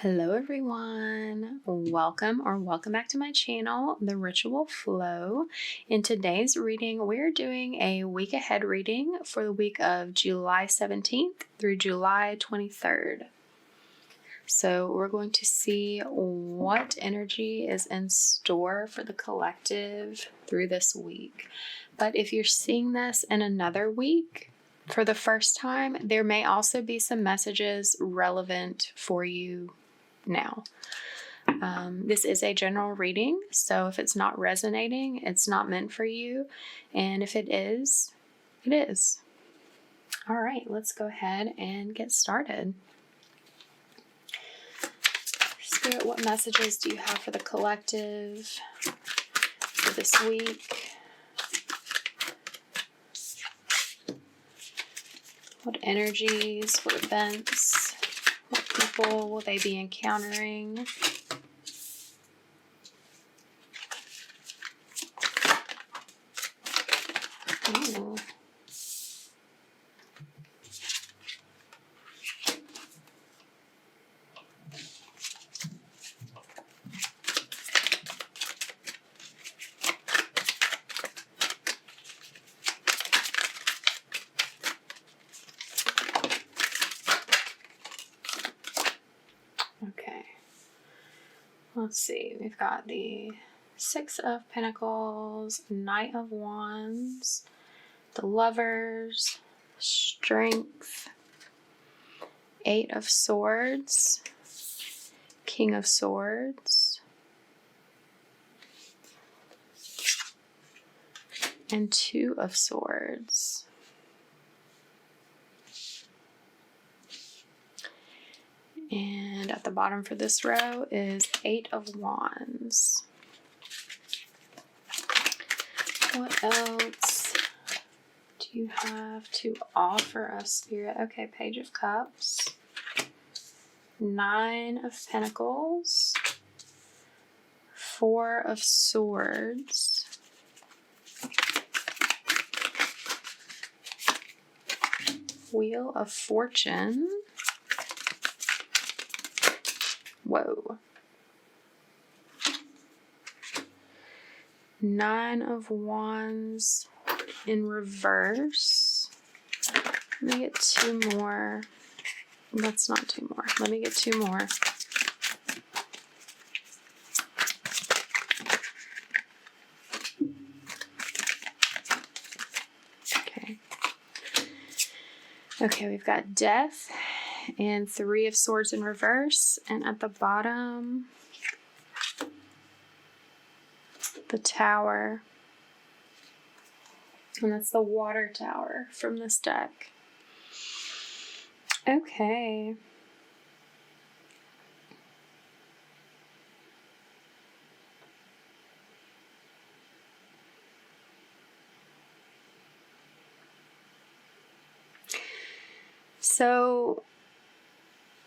Hello everyone, welcome back to my channel, The Ritual Flow. In today's reading, we're doing a week ahead reading for the week of July 17th through July 23rd. So we're going to see what energy is in store for the collective through this week. But if you're seeing this in another week, for the first time, there may also be some messages relevant for you now. This is a general reading, so if it's not resonating, it's not meant for you. And if it is, it is. All right, let's go ahead and get started. Spirit, what messages do you have for the collective for this week? What energies, what events, what people will they be encountering? Ooh. Okay, let's see. We've got the Six of Pentacles, Knight of Wands, the Lovers, Strength, Eight of Swords, King of Swords, and Two of Swords. And at the bottom for this row is Eight of Wands. What else do you have to offer us, Spirit? Okay, Page of Cups, Nine of Pentacles, Four of Swords, Wheel of Fortune. Whoa. Nine of Wands in reverse. Let me get two more. That's not two more. Let me get two more. Okay, we've got Death and Three of Swords in reverse. And at the bottom, the Tower. And that's the Water Tower from this deck. Okay. So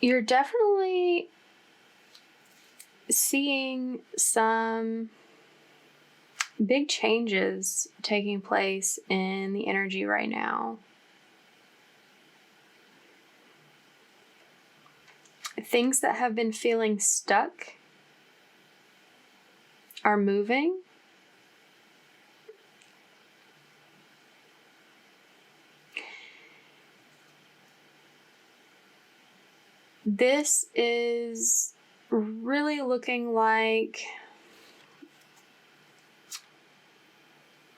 you're definitely seeing some big changes taking place in the energy right now. Things that have been feeling stuck are moving. This is really looking like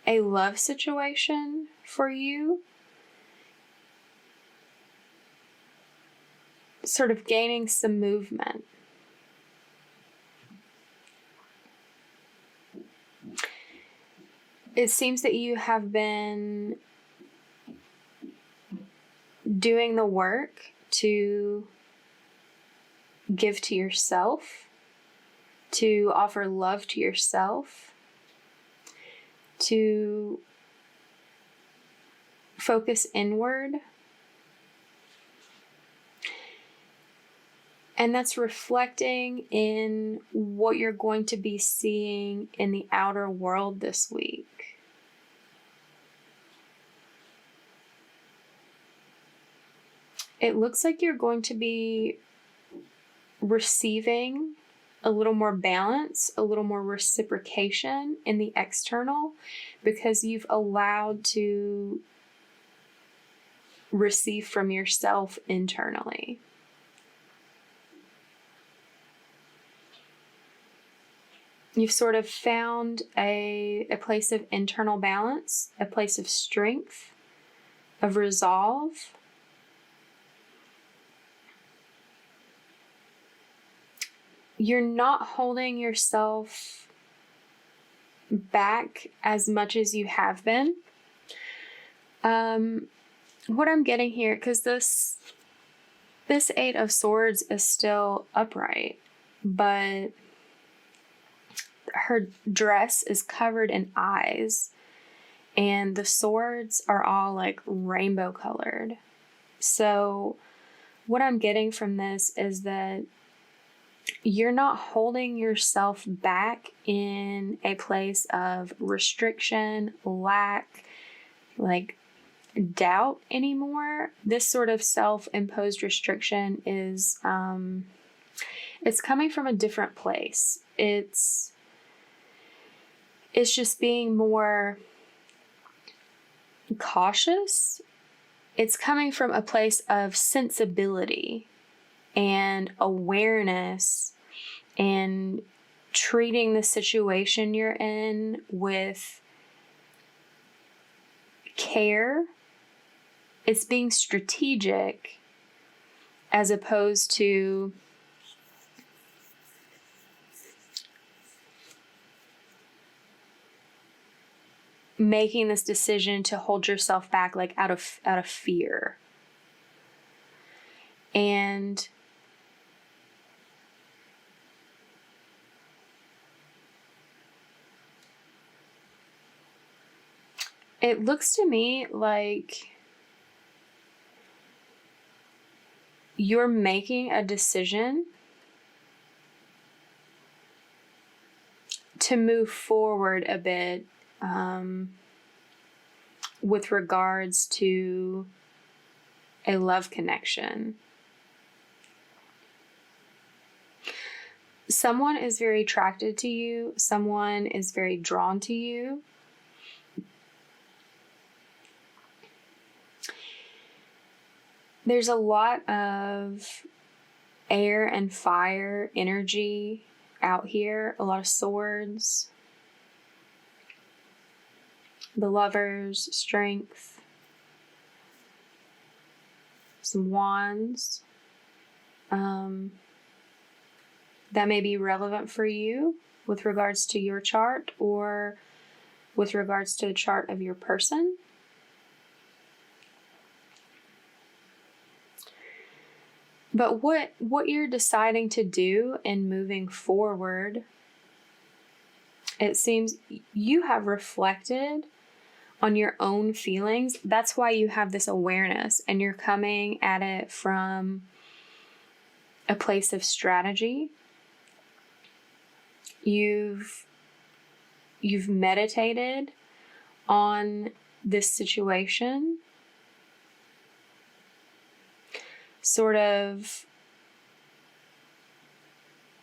a love situation for you. Sort of gaining some movement. It seems that you have been doing the work to give to yourself, to offer love to yourself, to focus inward. And that's reflecting in what you're going to be seeing in the outer world this week. It looks like you're going to be receiving a little more balance, a little more reciprocation in the external, because you've allowed to receive from yourself internally. You've sort of found a place of internal balance, a place of strength, of resolve. You're not holding yourself back as much as you have been. What I'm getting here, because this Eight of Swords is still upright, but her dress is covered in eyes, and the swords are all like rainbow colored. So what I'm getting from this is that you're not holding yourself back in a place of restriction, lack, like doubt anymore. This sort of self-imposed restriction is it's coming from a different place. It's just being more cautious. It's coming from a place of sensibility and awareness and treating the situation you're in with care. It's being strategic as opposed to making this decision to hold yourself back, like out of fear. And it looks to me like you're making a decision to move forward a bit with regards to a love connection. Someone is very attracted to you. Someone is very drawn to you. There's a lot of air and fire energy out here, a lot of swords, the Lovers, strength, some wands. That may be relevant for you with regards to your chart or with regards to the chart of your person. But what you're deciding to do in moving forward, it seems you have reflected on your own feelings. That's why you have this awareness, and you're coming at it from a place of strategy. You've meditated on this situation, sort of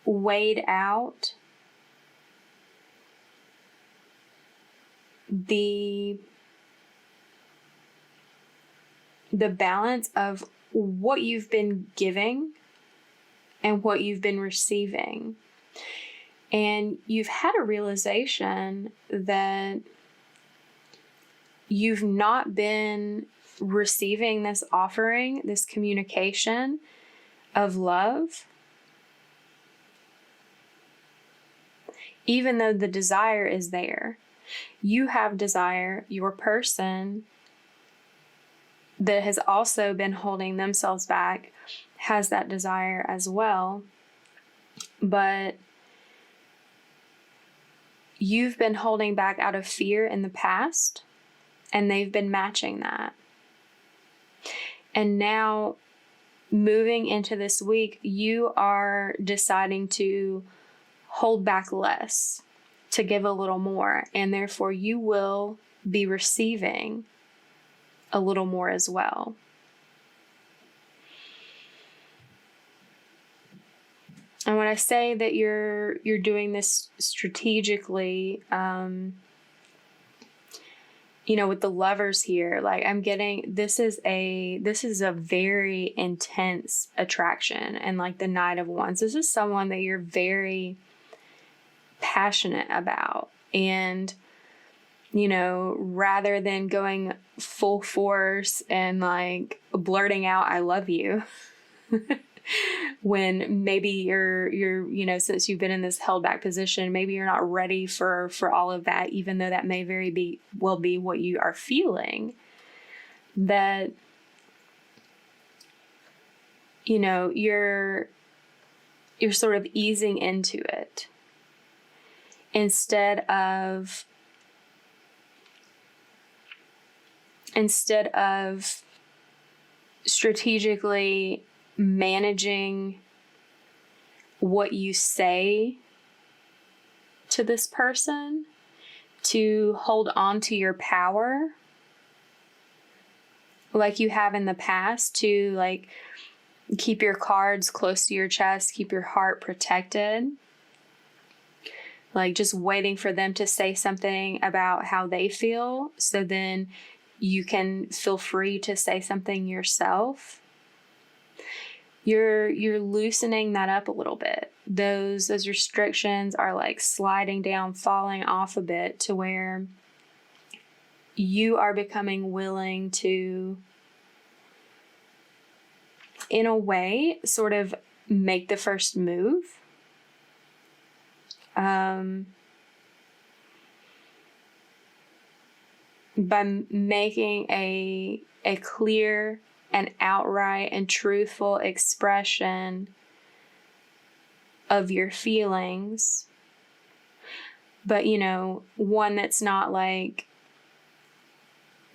weighed out the balance of what you've been giving and what you've been receiving. And you've had a realization that you've not been receiving this offering, this communication of love, even though the desire is there. You have desire. Your person that has also been holding themselves back has that desire as well. But you've been holding back out of fear in the past, and they've been matching that. And now, moving into this week, you are deciding to hold back less, to give a little more, and therefore you will be receiving a little more as well. And when I say that you're doing this strategically, with the Lovers here, like I'm getting, this is a very intense attraction. And like the Knight of Wands, this is someone that you're very passionate about. And, rather than going full force and like blurting out, I love you, when maybe you're since you've been in this held back position, maybe you're not ready for all of that, even though that may very well be what you are feeling, that you're sort of easing into it instead of strategically managing what you say to this person to hold on to your power like you have in the past, to like keep your cards close to your chest, keep your heart protected, like just waiting for them to say something about how they feel, so then you can feel free to say something yourself. You're loosening that up a little bit. Those restrictions are like sliding down, falling off a bit, to where you are becoming willing to, in a way, sort of make the first move. By making a clear and outright and truthful expression of your feelings, but one that's not like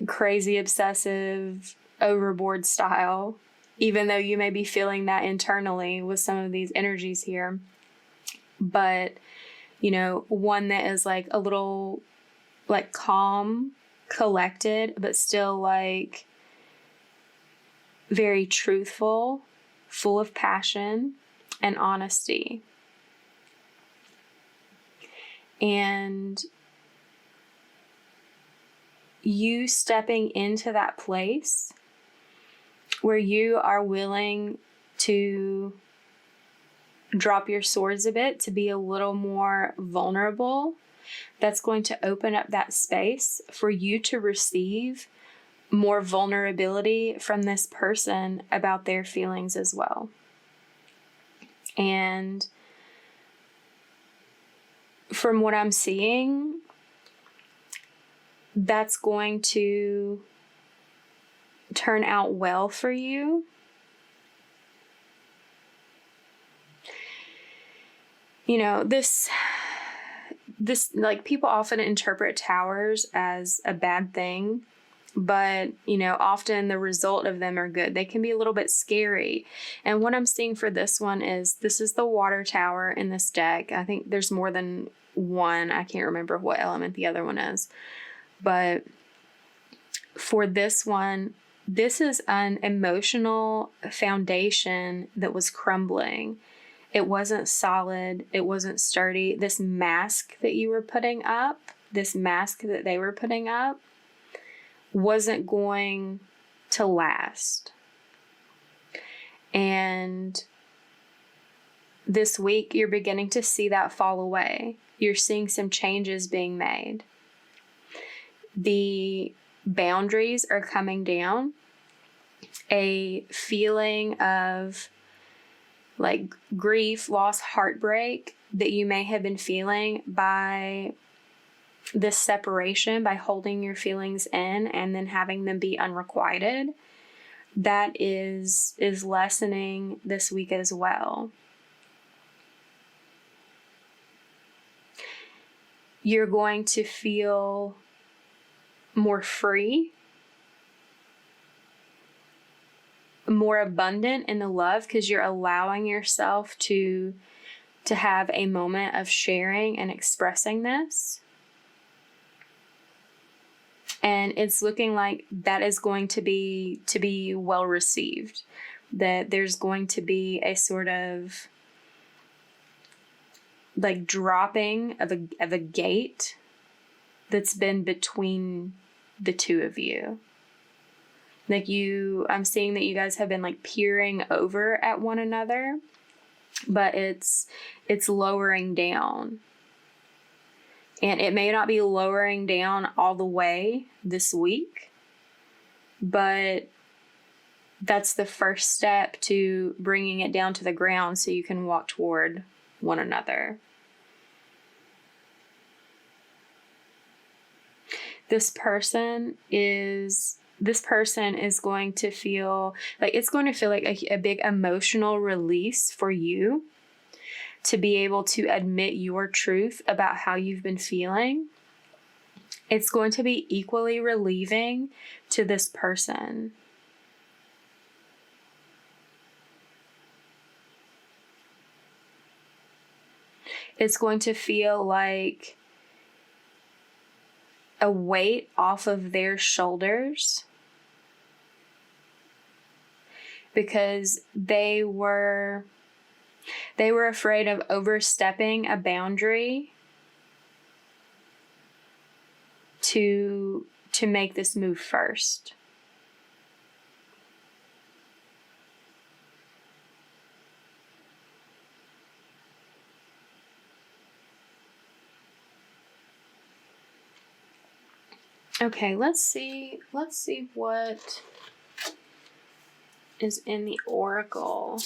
crazy obsessive overboard style, even though you may be feeling that internally with some of these energies here, but one that is like a little like calm, collected, but still like very truthful, full of passion and honesty. And you stepping into that place where you are willing to drop your swords a bit, to be a little more vulnerable, that's going to open up that space for you to receive more vulnerability from this person about their feelings as well. And from what I'm seeing, that's going to turn out well for you. This like, people often interpret towers as a bad thing, but often the result of them are good. They can be a little bit scary. And what I'm seeing for this one is, this is the water tower in this deck. I think there's more than one. I can't remember what element the other one is. But for this one, this is an emotional foundation that was crumbling. It wasn't solid. It wasn't sturdy. This mask that you were putting up, this mask that they were putting up, wasn't going to last. And this week, you're beginning to see that fall away. You're seeing some changes being made. The boundaries are coming down. A feeling of like grief, loss, heartbreak that you may have been feeling by this separation, by holding your feelings in and then having them be unrequited, that is lessening this week as well. You're going to feel more free, more abundant in the love, because you're allowing yourself to have a moment of sharing and expressing this. And it's looking like that is going to be well received, that there's going to be a sort of like dropping of a gate that's been between the two of you. Like I'm seeing that you guys have been like peering over at one another, but it's lowering down. And it may not be lowering down all the way this week, but that's the first step to bringing it down to the ground so you can walk toward one another. This person is going to feel like a big emotional release for you to be able to admit your truth about how you've been feeling. It's going to be equally relieving to this person. It's going to feel like a weight off of their shoulders, because they were afraid of overstepping a boundary to make this move first. Okay, let's see what is in the oracle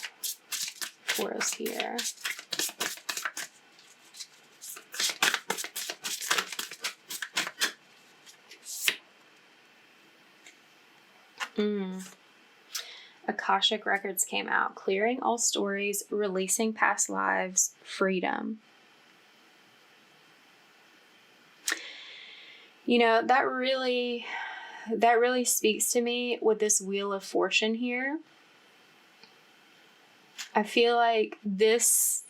for us here. Akashic Records came out. Clearing all stories, releasing past lives, freedom. You know, that really speaks to me with this Wheel of Fortune here. I feel like these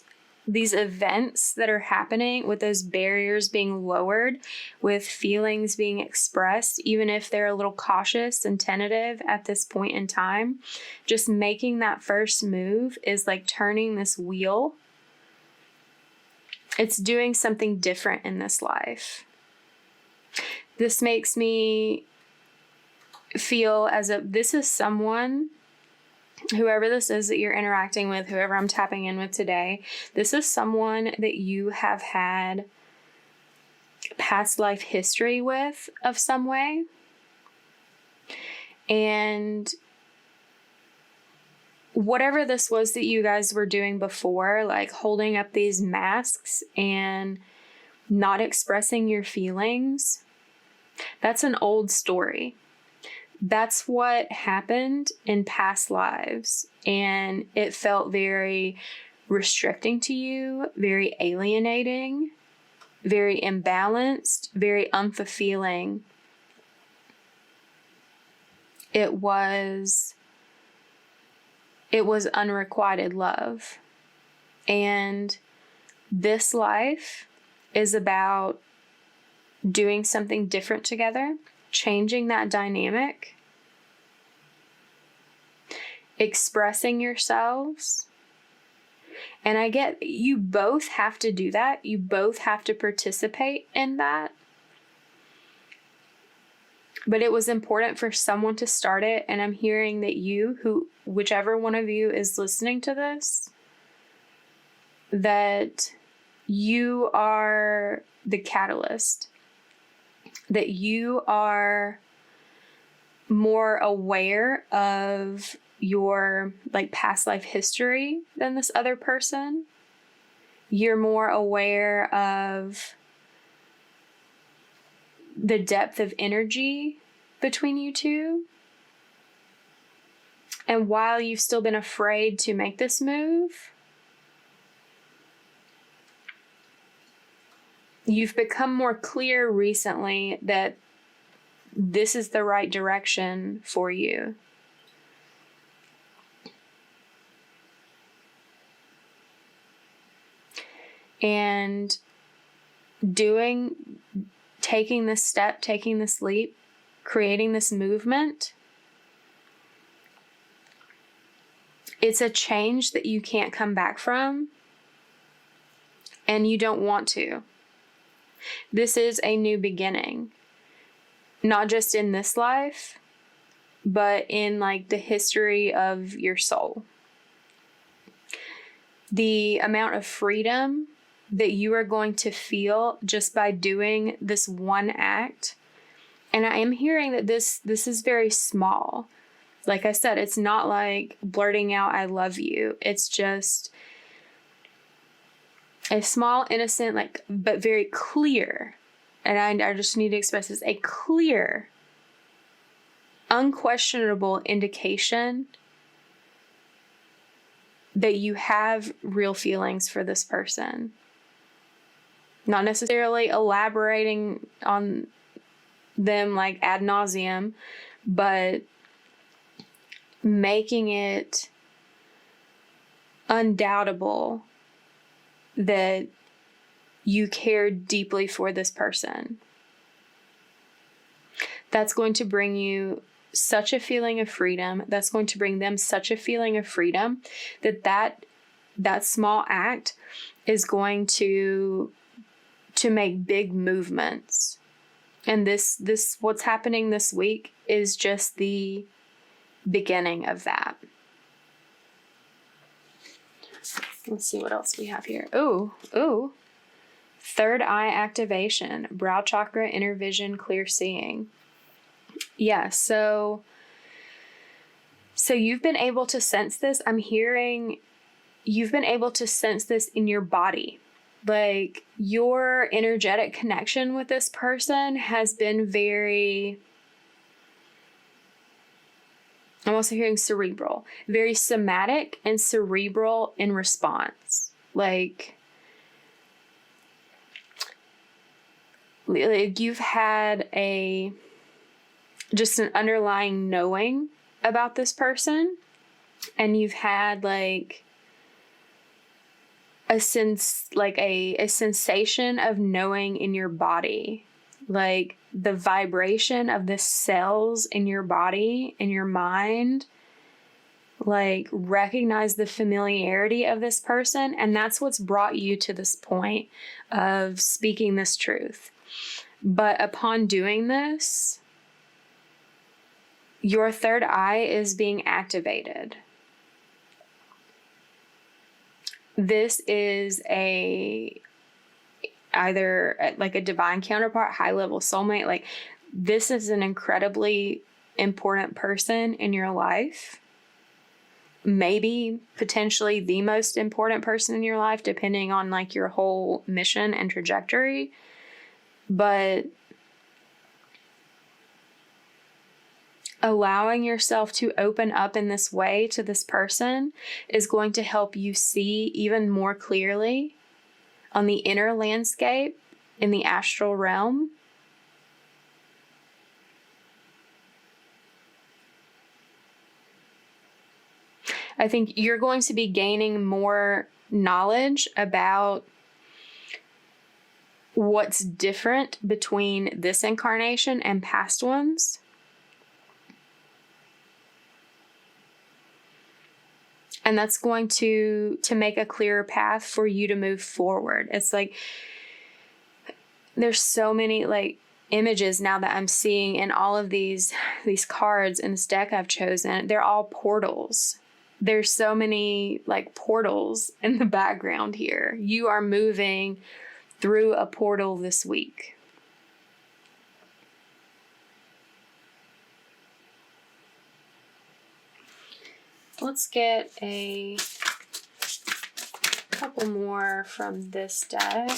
events that are happening, with those barriers being lowered, with feelings being expressed, even if they're a little cautious and tentative at this point in time, just making that first move is like turning this wheel. It's doing something different in this life. This makes me feel as if this is someone, whoever this is that you're interacting with, whoever I'm tapping in with today, this is someone that you have had past life history with of some way. And whatever this was that you guys were doing before, like holding up these masks and not expressing your feelings, that's an old story. That's what happened in past lives, and it felt very restricting to you, very alienating, very imbalanced, very unfulfilling. It was unrequited love. And this life is about doing something different together, changing that dynamic, expressing yourselves. And I get you both have to do that. You both have to participate in that. But it was important for someone to start it. And I'm hearing that whichever one of you is listening to this, that you are the catalyst. That you are more aware of your like past life history than this other person. You're more aware of the depth of energy between you two. And while you've still been afraid to make this move, you've become more clear recently that this is the right direction for you. And taking this step, taking this leap, creating this movement, it's a change that you can't come back from. and you don't want to. This is a new beginning, not just in this life, but in like the history of your soul. The amount of freedom that you are going to feel just by doing this one act. And I am hearing that this is very small. Like I said, it's not like blurting out, I love you. It's just a small, innocent, like, but very clear. And I just need to express this, a clear, unquestionable indication that you have real feelings for this person. Not necessarily elaborating on them like ad nauseum, but making it undoubtable that you care deeply for this person. That's going to bring you such a feeling of freedom. That's going to bring them such a feeling of freedom that small act is going to make big movements. And this what's happening this week is just the beginning of that. Let's see what else we have here. Ooh. Third eye activation, brow chakra, inner vision, clear seeing. Yeah, so you've been able to sense this. I'm hearing you've been able to sense this in your body. Like, your energetic connection with this person has been very, I'm also hearing cerebral, very somatic and cerebral in response. Like you've had just an underlying knowing about this person, and you've had like a sensation of knowing in your body, like the vibration of the cells in your body, in your mind, like recognize the familiarity of this person. And that's what's brought you to this point of speaking this truth. But upon doing this, your third eye is being activated. This is either like a divine counterpart, high level soulmate. Like, this is an incredibly important person in your life. Maybe potentially the most important person in your life, depending on like your whole mission and trajectory. But allowing yourself to open up in this way to this person is going to help you see even more clearly on the inner landscape in the astral realm. I think you're going to be gaining more knowledge about what's different between this incarnation and past ones. And that's going to make a clearer path for you to move forward. It's like there's so many like images now that I'm seeing in all of these cards in this deck I've chosen. They're all portals. There's so many like portals in the background here. You are moving through a portal this week. Let's get a couple more from this deck.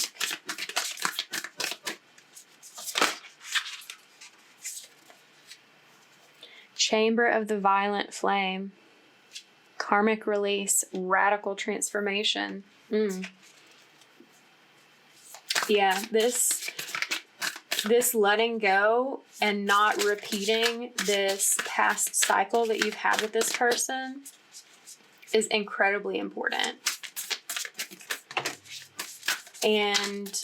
Chamber of the Violent Flame. Karmic release, radical transformation. Yeah, this letting go and not repeating this past cycle that you've had with this person is incredibly important. And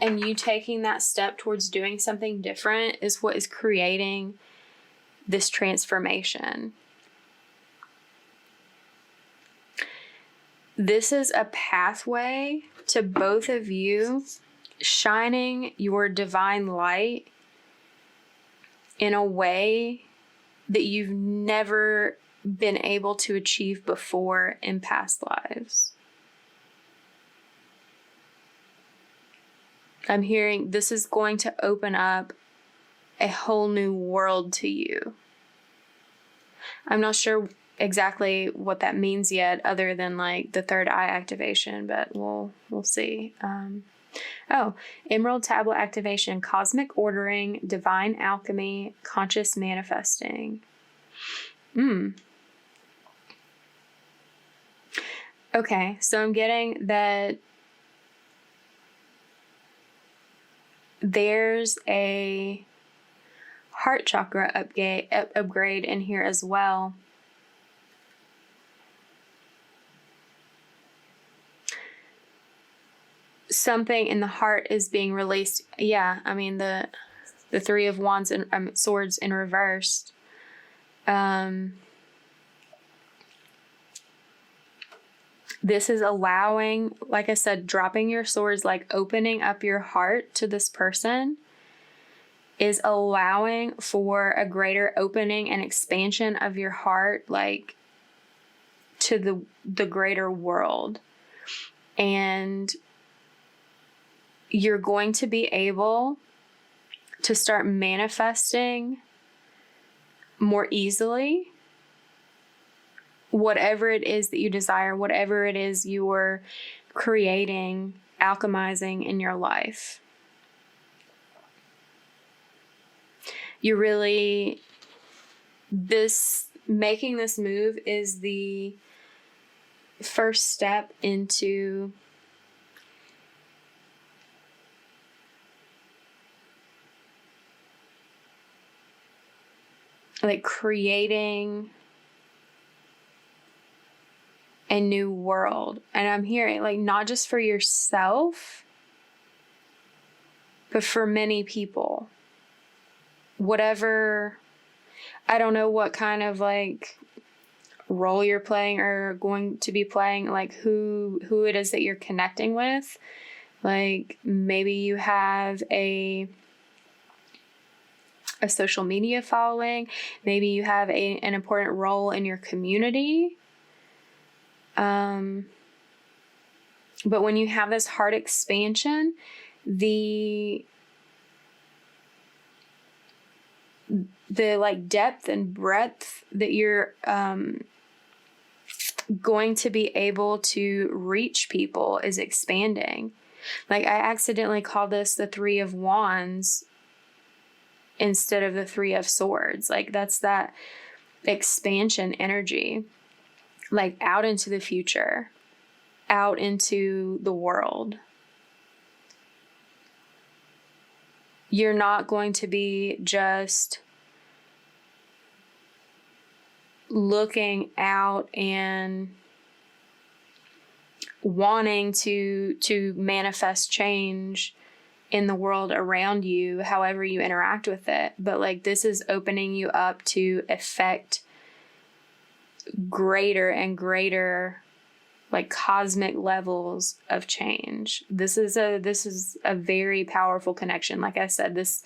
you taking that step towards doing something different is what is creating this transformation. This is a pathway to both of you shining your divine light in a way that you've never been able to achieve before in past lives. I'm hearing this is going to open up a whole new world to you. I'm not sure exactly what that means yet, other than like the third eye activation, but we'll see. Emerald tablet activation, cosmic ordering, divine alchemy, conscious manifesting. Okay, so I'm getting that there's a heart chakra upgrade in here as well. Something in the heart is being released. Yeah, I mean the Three of Wands and Swords in reverse. This is allowing, like I said, dropping your swords, like opening up your heart to this person, is allowing for a greater opening and expansion of your heart, like to the greater world. And you're going to be able to start manifesting more easily whatever it is that you desire, whatever it is you're creating, alchemizing in your life. You really, making this move is the first step into like creating a new world. And I'm hearing like not just for yourself, but for many people. Whatever, I don't know what kind of like role you're playing or going to be playing, like who it is that you're connecting with. Like maybe you have a social media following, maybe you have an important role in your community. But when you have this heart expansion, the like depth and breadth that you're going to be able to reach people is expanding. Like I accidentally called this the Three of Wands instead of the Three of Swords. Like that's that expansion energy, like out into the future, out into the world. You're not going to be just looking out and wanting to manifest change in the world around you, however you interact with it. But like this is opening you up to affect greater and greater like cosmic levels of change. This is a very powerful connection. Like I said, this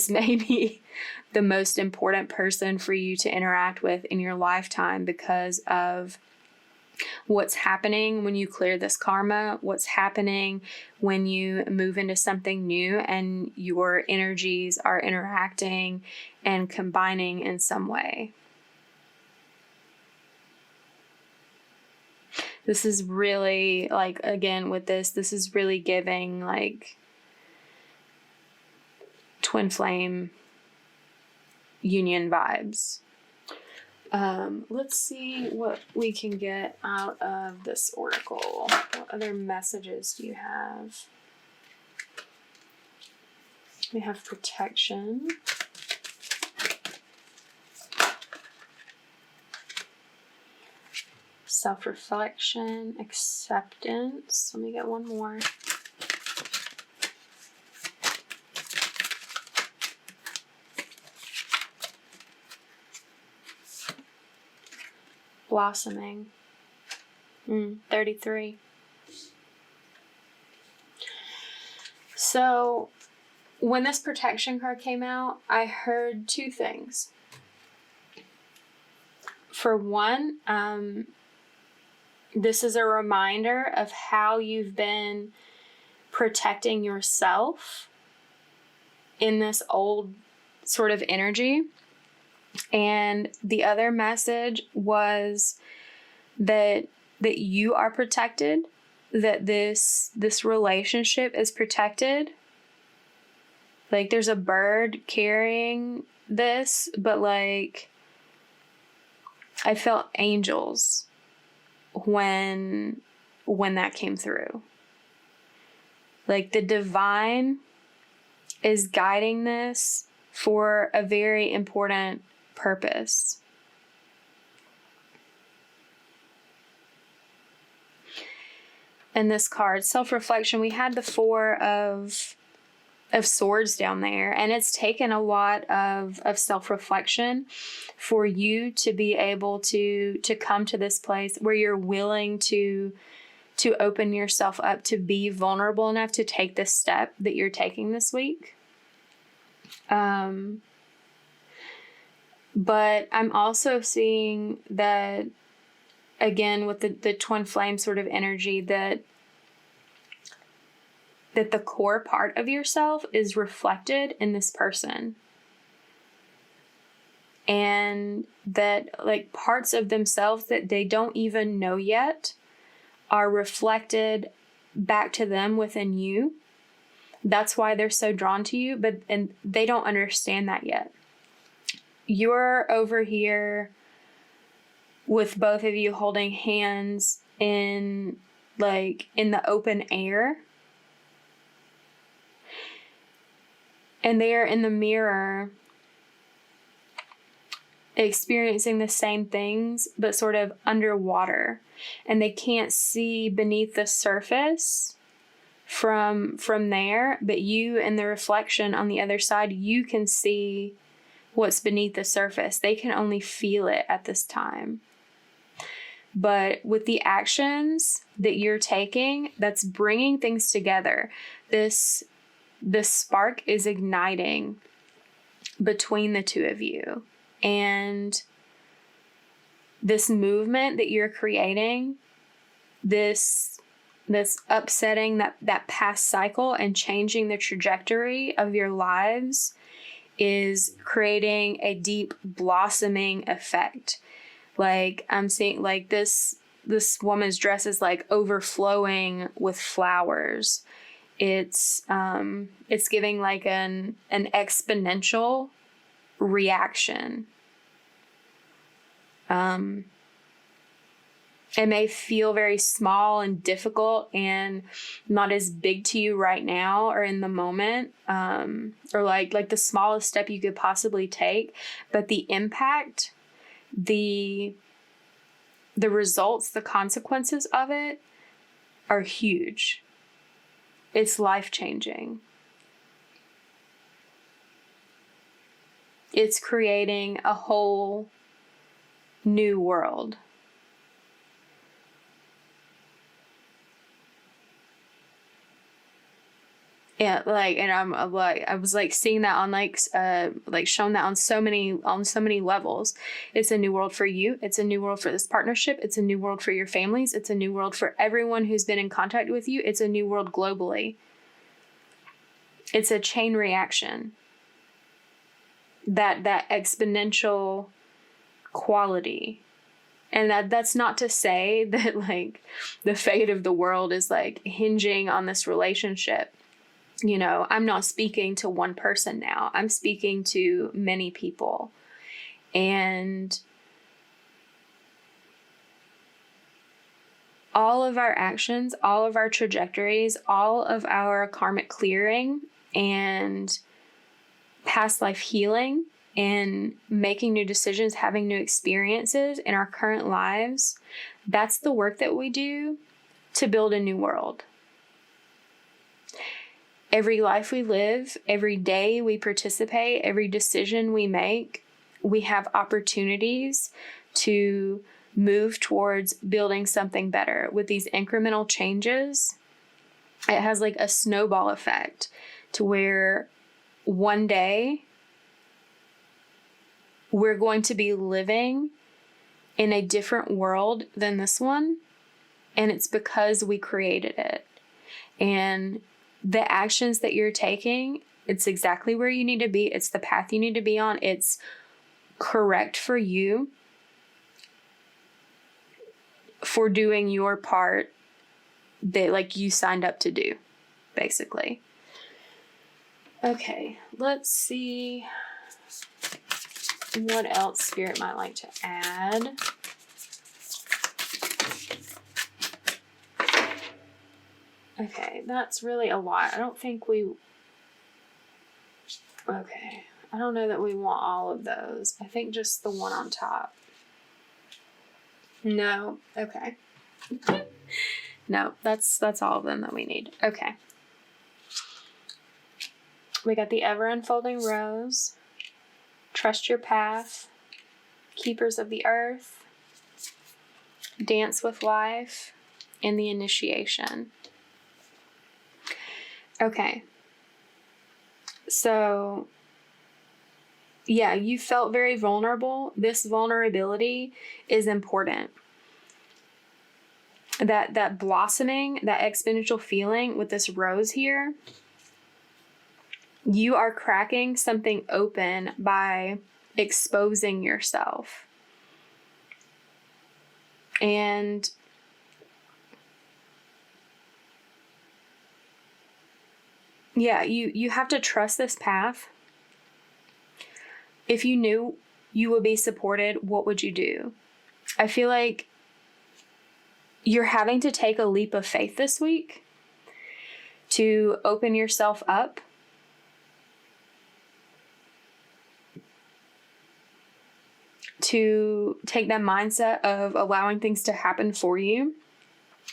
may be the most important person for you to interact with in your lifetime because of what's happening when you clear this karma, what's happening when you move into something new and your energies are interacting and combining in some way. This is really like, again, with this is really giving like twin flame union vibes. Let's see what we can get out of this oracle. What other messages do you have? We have protection. Self-reflection, acceptance. Let me get one more. Blossoming. 33. So when this protection card came out, I heard two things. For one, this is a reminder of how you've been protecting yourself in this old sort of energy. And the other message was that you are protected, that this relationship is protected. Like, there's a bird carrying this, but like, I felt angels when that came through. Like, the divine is guiding this for a very important purpose. And this card, self-reflection, we had the Four of Swords down there, and it's taken a lot of self-reflection for you to be able to come to this place where you're willing to open yourself up, to be vulnerable enough to take this step that you're taking this week. But I'm also seeing that, again, with the twin flame sort of energy, that the core part of yourself is reflected in this person. And that, like, parts of themselves that they don't even know yet are reflected back to them within you. That's why they're so drawn to you, and they don't understand that yet. You're over here with both of you holding hands in the open air. And they are in the mirror experiencing the same things, but sort of underwater. And they can't see beneath the surface from there, but you and the reflection on the other side, you can see what's beneath the surface. They can only feel it at this time. But with the actions that you're taking, that's bringing things together. This spark is igniting between the two of you. And this movement that you're creating, this upsetting that past cycle and changing the trajectory of your lives, is creating a deep blossoming effect. Like, I'm seeing, like, this woman's dress is like overflowing with flowers. It's giving like an exponential reaction. It may feel very small and difficult and not as big to you right now or in the moment, or like the smallest step you could possibly take, but the impact, the results, the consequences of it are huge. It's life-changing. It's creating a whole new world. Yeah, like, and I was like seeing that on like shown that on so many levels. It's a new world for you. It's a new world for this partnership. It's a new world for your families. It's a new world for everyone who's been in contact with you. It's a new world globally. It's a chain reaction. That exponential quality. And that's not to say that like the fate of the world is like hinging on this relationship. You know, I'm not speaking to one person now. I'm speaking to many people. And all of our actions, all of our trajectories, all of our karmic clearing and past life healing and making new decisions, having new experiences in our current lives, that's the work that we do to build a new world. Every life we live, every day we participate, every decision we make, we have opportunities to move towards building something better. With these incremental changes, it has like a snowball effect to where one day we're going to be living in a different world than this one. And it's because we created it. And the actions that you're taking, it's exactly where you need to be. It's the path you need to be on. It's correct for you for doing your part that like you signed up to do, basically. Okay, let's see what else Spirit might like to add. Okay, that's really a lot. I don't know that we want all of those. I think just the one on top. No, okay. No, that's all of them that we need. Okay. We got the ever unfolding rose, trust your path, keepers of the earth, dance with life, and the initiation. Okay. So, yeah, you felt very vulnerable. This vulnerability is important. That blossoming, that exponential feeling with this rose here, you are cracking something open by exposing yourself. And yeah, you have to trust this path. If you knew you would be supported, what would you do? I feel like you're having to take a leap of faith this week to open yourself up. To take that mindset of allowing things to happen for you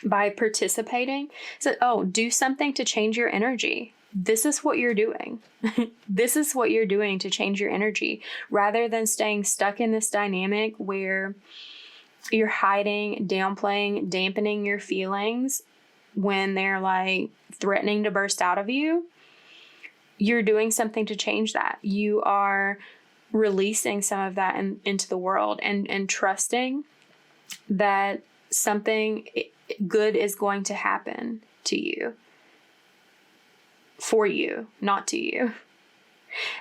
by participating. So, do something to change your energy. This is what you're doing. This is what you're doing to change your energy, rather than staying stuck in this dynamic where you're hiding, downplaying, dampening your feelings when they're like threatening to burst out of you. You're doing something to change that. You are releasing some of that into the world and trusting that something good is going to happen to you, for you, not to you.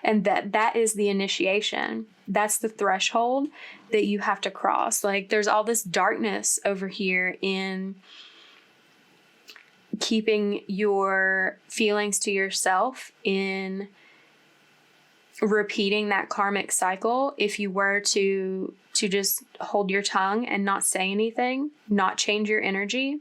And that is the initiation. That's the threshold that you have to cross. Like, there's all this darkness over here in keeping your feelings to yourself, in repeating that karmic cycle. If you were to just hold your tongue and not say anything, not change your energy.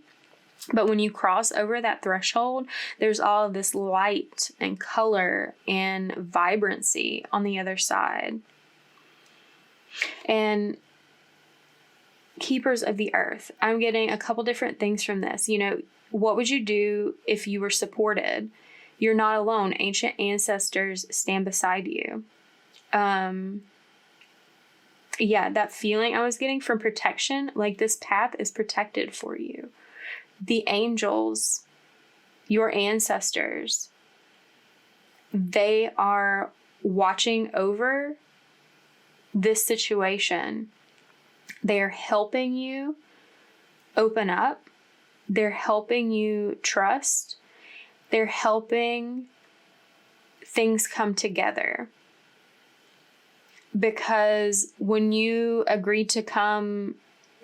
But when you cross over that threshold, there's all of this light and color and vibrancy on the other side. And keepers of the earth, I'm getting a couple different things from this. What would you do if you were supported? You're not alone. Ancient ancestors stand beside you. That feeling I was getting from protection, like this path is protected for you. The angels, your ancestors, they are watching over this situation. They're helping you open up. They're helping you trust. They're helping things come together. Because when you agreed to come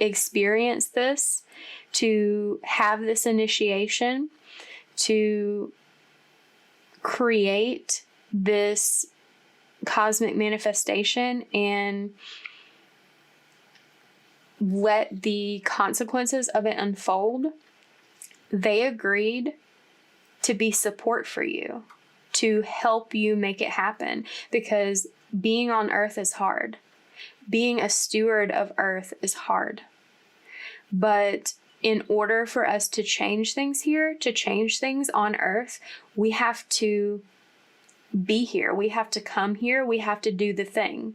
experience this, to have this initiation, to create this cosmic manifestation and let the consequences of it unfold, they agreed to be support for you, to help you make it happen. Because being on earth is hard. Being a steward of earth is hard. But in order for us to change things here, to change things on earth, we have to be here. We have to come here. We have to do the thing.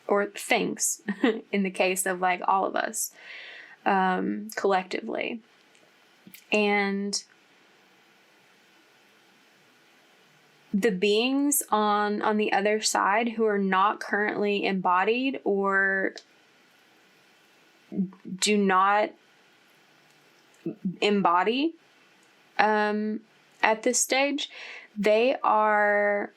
or things in the case of like all of us collectively. And the beings on the other side who are not currently embodied or do not embody at this stage, they are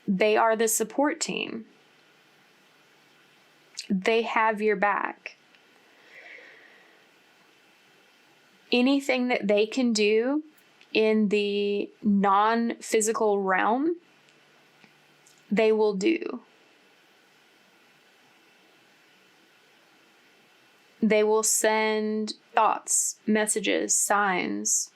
the support team. They have your back. Anything that they can do in the non-physical realm, they will do. They will send thoughts, messages, signs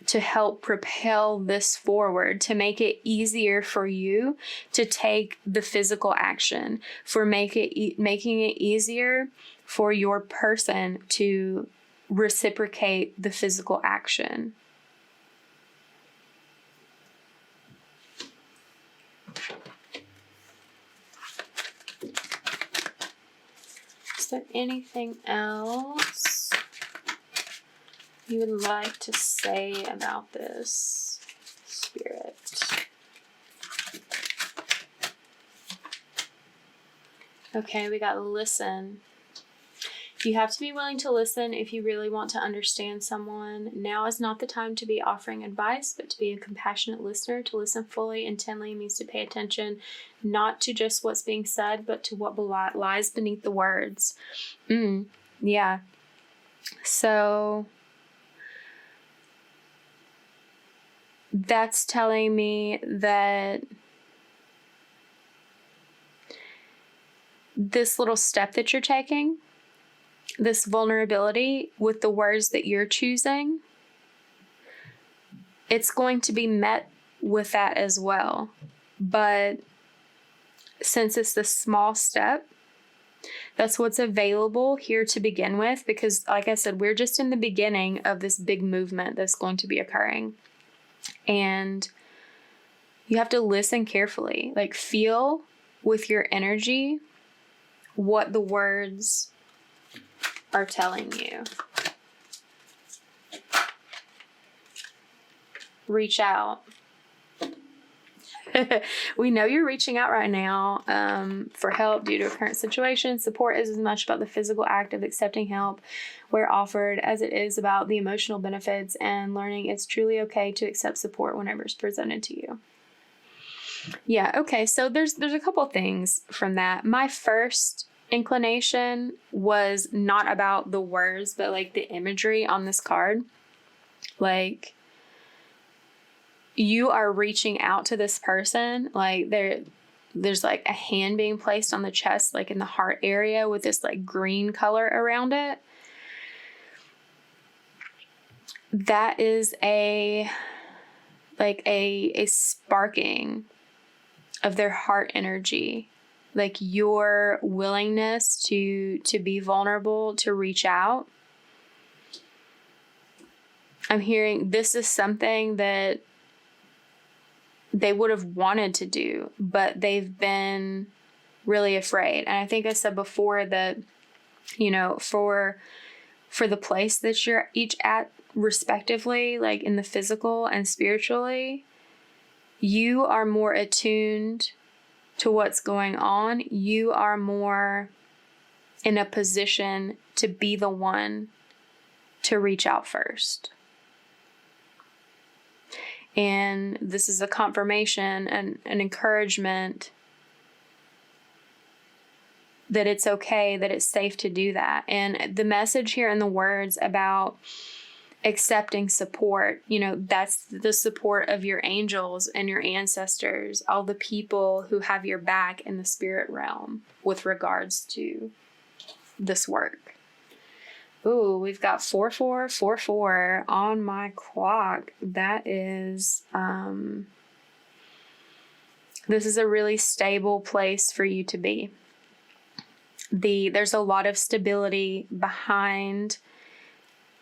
to help propel this forward, to make it easier for you to take the physical action, for making it easier for your person to reciprocate the physical action. Is there anything else you would like to say about this, Spirit? Okay, we got listen. You have to be willing to listen if you really want to understand someone. Now is not the time to be offering advice, but to be a compassionate listener. To listen fully, intently means to pay attention, not to just what's being said, but to what lies beneath the words. Yeah. So that's telling me that this little step that you're taking, this vulnerability with the words that you're choosing, it's going to be met with that as well. But since it's the small step, that's what's available here to begin with, because like I said, we're just in the beginning of this big movement that's going to be occurring. And you have to listen carefully, like feel with your energy what the words are telling you. Reach out. We know you're reaching out right now for help due to a current situation. Support is as much about the physical act of accepting help where offered as it is about the emotional benefits and learning it's truly okay to accept support whenever it's presented to you. Yeah, okay, so there's a couple things from that. My first inclination was not about the words, but like the imagery on this card. Like, you are reaching out to this person, like there's like a hand being placed on the chest, like in the heart area with this like green color around it. That is a sparking of their heart energy, like your willingness to be vulnerable, to reach out. I'm hearing this is something that they would have wanted to do, but they've been really afraid. And I think I said before that, you know, for the place that you're each at respectively, like in the physical and spiritually, you are more attuned to what's going on. You are more in a position to be the one to reach out first. And this is a confirmation and an encouragement that it's okay, that it's safe to do that. And the message here in the words about accepting support, you know, that's the support of your angels and your ancestors, all the people who have your back in the spirit realm with regards to this work. Ooh, we've got 4444 on my clock. That is, this is a really stable place for you to be. There's a lot of stability behind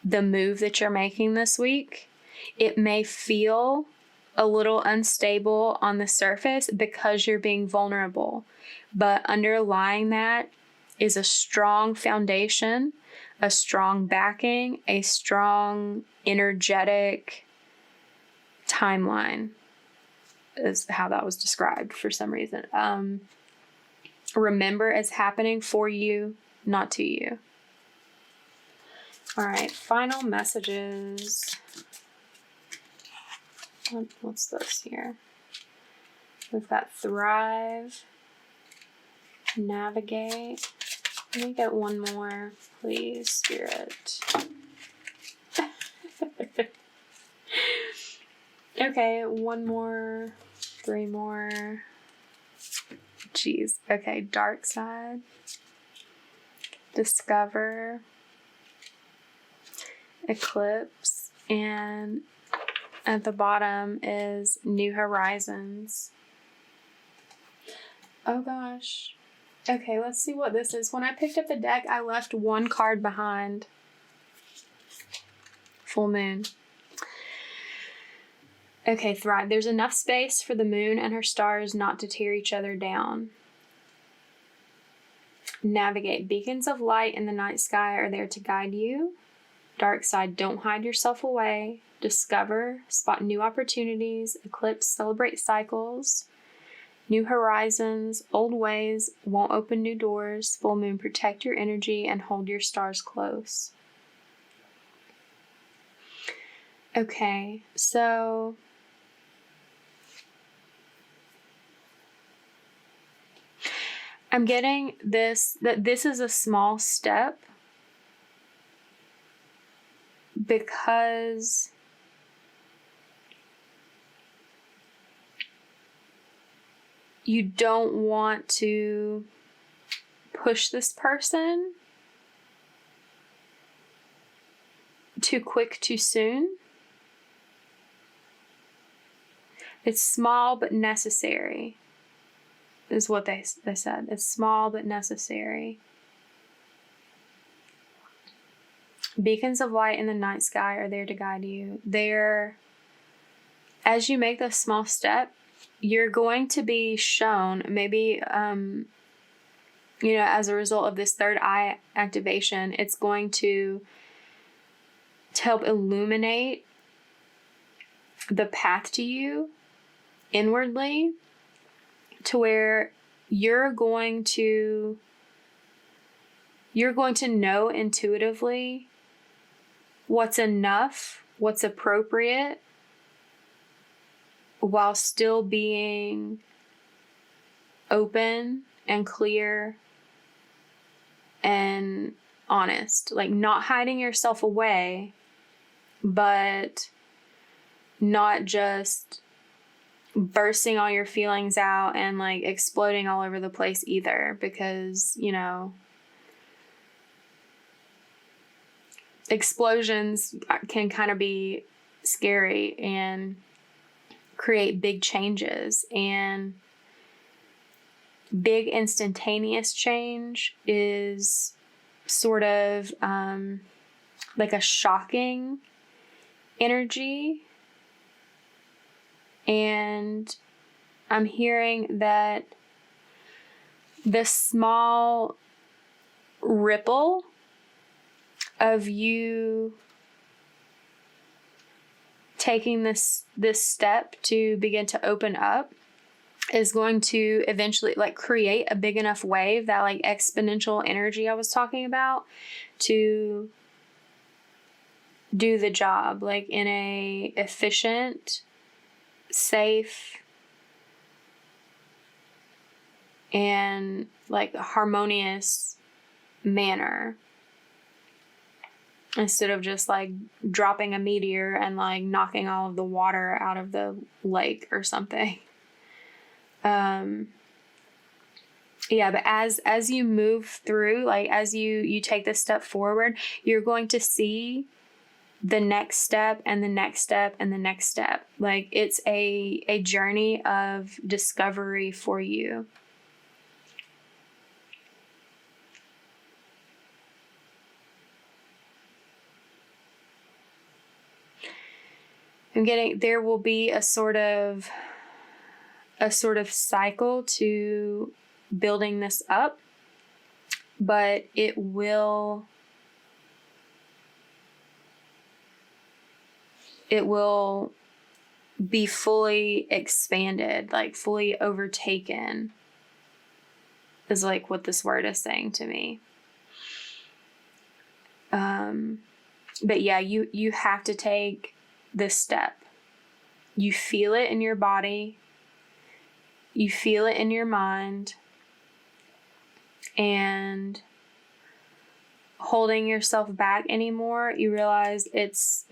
the move that you're making this week. It may feel a little unstable on the surface because you're being vulnerable. But underlying that is a strong foundation, a strong backing, a strong energetic timeline is how that was described for some reason. Remember, it's happening for you, not to you. All right, final messages. What's this here? We've got thrive, navigate. Let me get one more, please, Spirit. Okay, one more, three more. Jeez. Okay, dark side, discover, eclipse, and at the bottom is new horizons. Oh gosh. Okay, let's see what this is. When I picked up the deck, I left one card behind. Full moon. Okay, thrive. There's enough space for the moon and her stars not to tear each other down. Navigate. Beacons of light in the night sky are there to guide you. Dark side. Don't hide yourself away. Discover. Spot new opportunities. Eclipse. Celebrate cycles. New horizons. Old ways won't open new doors. Full moon. Protect your energy and hold your stars close. Okay, so I'm getting this, that this is a small step because you don't want to push this person too quick, too soon. It's small but necessary, is what they said. It's small but necessary. Beacons of light in the night sky are there to guide you. As you make this small step, you're going to be shown, maybe, as a result of this third eye activation, it's going to help illuminate the path to you inwardly, to where you're going to know intuitively what's enough, what's appropriate, while still being open and clear and honest. Like, not hiding yourself away, but not just bursting all your feelings out and like exploding all over the place either, because explosions can kind of be scary and create big changes, and big instantaneous change is sort of like a shocking energy. And I'm hearing that the small ripple of you taking this step to begin to open up is going to eventually like create a big enough wave, that like exponential energy I was talking about, to do the job like in a efficient, safe, and like harmonious manner, instead of just like dropping a meteor and like knocking all of the water out of the lake or something. But as you move through, like as you take this step forward, you're going to see the next step and the next step and the next step. Like, it's a journey of discovery for you. I'm getting, there will be a sort of cycle to building this up, but it will be fully expanded, like fully overtaken, is like what this word is saying to me. But yeah, you have to take this step. You feel it in your body, you feel it in your mind, and holding yourself back anymore, you realize it's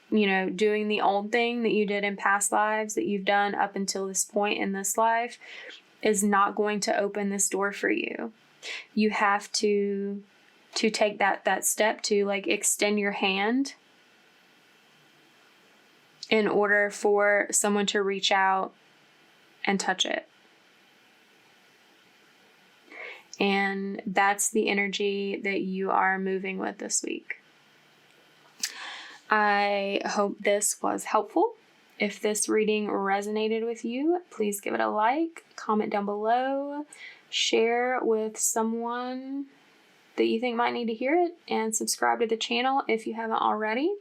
doing the old thing that you did in past lives, that you've done up until this point in this life, is not going to open this door for you. You have to take that step to like extend your hand in order for someone to reach out and touch it. And that's the energy that you are moving with this week. I hope this was helpful. If this reading resonated with you, please give it a like, comment down below, share with someone that you think might need to hear it, and subscribe to the channel if you haven't already.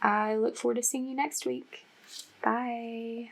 I look forward to seeing you next week. Bye.